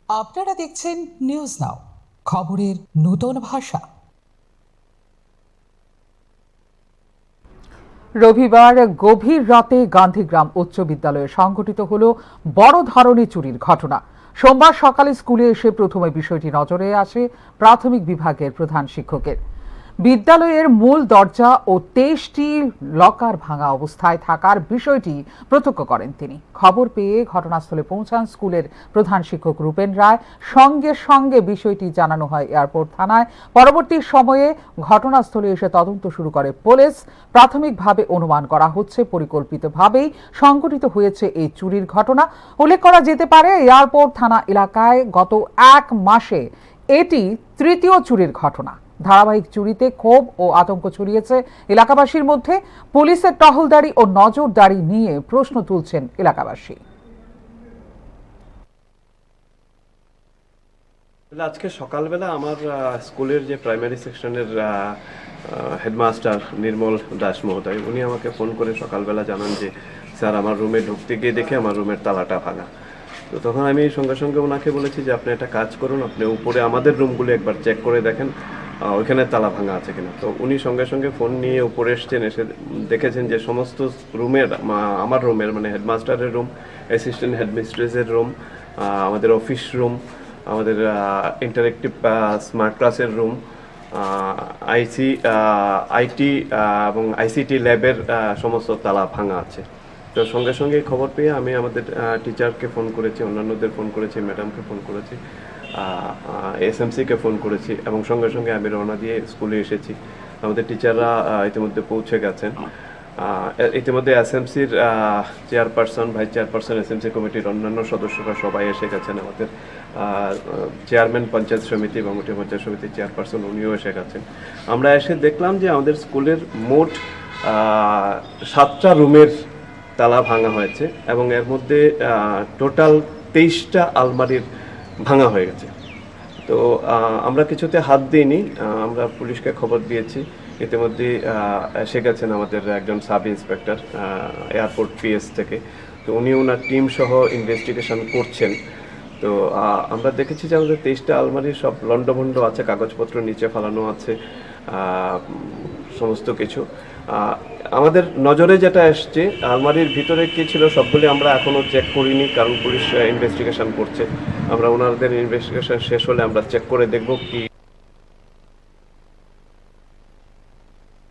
আপনারা দেখছেন news now, খবরের নতুন ভাষা। রবিবার গভীর রাতে গান্ধীগ্রাম উচ্চ বিদ্যালয়ে সংঘটিত হল বড় ধরনের চুরির ঘটনা। সোমবার সকালে স্কুলে এসে প্রথমে বিষয়টি নজরে আসে প্রাথমিক বিভাগের প্রধান শিক্ষকের। বিদ্যালয়ের মূল দরজা ও 23টি লকার ভাঙা অবস্থায় থাকার বিষয়টি প্রত্যক্ষ করেন তিনি। খবর পেয়ে ঘটনাস্থলে পৌঁছান স্কুলের প্রধান শিক্ষক রূপেন রায়। সঙ্গে সঙ্গে বিষয়টি জানানো হয় এয়ারপোর্ট থানায়। পরবর্তী সময়ে ঘটনাস্থলে এসে তদন্ত শুরু করে পুলিশ। প্রাথমিকভাবে অনুমান করা হচ্ছে পরিকল্পিতভাবেই সংঘটিত হয়েছে এই চুরির ঘটনা। উল্লেখ করা যেতে পারে, এয়ারপোর্ট থানা এলাকায় গত 1 মাসে এটি তৃতীয় চুরির ঘটনা। ধারাবাহিক চুরিতে ক্ষোভ ও আতঙ্ক ছড়িয়েছে এলাকাবাসীর মধ্যে। পুলিশের টহলদারি ও নজরদারি নিয়ে প্রশ্ন তুলছেন এলাকাবাসী। আজকে সকালবেলা আমার স্কুলের যে প্রাইমারি সেকশনের হেডমাস্টার নির্মল দাস মহোদয়, উনি আমাকে ফোন করে সকালবেলা জানান যে স্যার, আমার রুমে ঢুকতে গিয়ে দেখে আমার রুমের তালাটা ভাঙা। তো তখন আমি সঙ্গে সঙ্গে ওনাকে বলেছি যে আপনি একটা কাজ করুন, আপনি উপরে আমাদের রুমগুলো একবার চেক করে দেখেন ওইখানে তালা ভাঙা আছে কিনা। তো উনি সঙ্গে সঙ্গে ফোন নিয়ে উপরে এসছেন, এসে দেখেছেন যে সমস্ত রুমের, আমার রুমের মানে হেডমাস্টারের রুম, অ্যাসিস্ট্যান্ট হেডমিস্ট্রেসের রুম, আমাদের অফিস রুম, আমাদের ইন্টারেক্টিভ স্মার্ট ক্লাসের রুম, আইটি এবং আইসিটি ল্যাবের সমস্ত তালা ভাঙা আছে। তো সঙ্গে সঙ্গে খবর পেয়ে আমি আমাদের টিচারকে ফোন করেছি, অন্যান্যদের ফোন করেছি, ম্যাডামকে ফোন করেছি, এসএমসিকে ফোন করেছি এবং সঙ্গে সঙ্গে আমি রওনা দিয়ে স্কুলে এসেছি। আমাদের টিচাররা ইতিমধ্যে পৌঁছে গেছেন। ইতিমধ্যে এসএমসির চেয়ারপারসন, ভাইস চেয়ারপারসন, এসএমসি কমিটির অন্যান্য সদস্যরা সবাই এসে গেছেন। আমাদের চেয়ারম্যান পঞ্চায়েত সমিতি এবং পঞ্চায়েত সমিতির চেয়ারপারসন, উনিও এসে গেছেন। আমরা এসে দেখলাম যে আমাদের স্কুলের মোট 7টা রুমের তালা ভাঙা হয়েছে এবং এর মধ্যে টোটাল 23টা আলমারির ভাঙা হয়ে গেছে। তো আমরা কিছুতে হাত দিইনি, আমরা পুলিশকে খবর দিয়েছি। ইতিমধ্যে এসে গেছেন আমাদের একজন সাব ইন্সপেক্টর এয়ারপোর্ট পিএস থেকে। তো উনি ওনার টিম সহ ইনভেস্টিগেশন করছেন। তো আমরা দেখেছি যে আমাদের 23টা আলমারির সব লন্ডভন্ড আছে, কাগজপত্র নিচে ফেলানো আছে, সমস্ত কিছু। আমাদের নজরে যেটা এসছে, আলমারির ভিতরে কি ছিল সবগুলি আমরা এখনও চেক করিনি, কারণ পুলিশ ইনভেস্টিগেশন করছে। আমরা ওনাদের ইনভেস্টিগেশন শেষ হলে আমরা চেক করে দেখব কি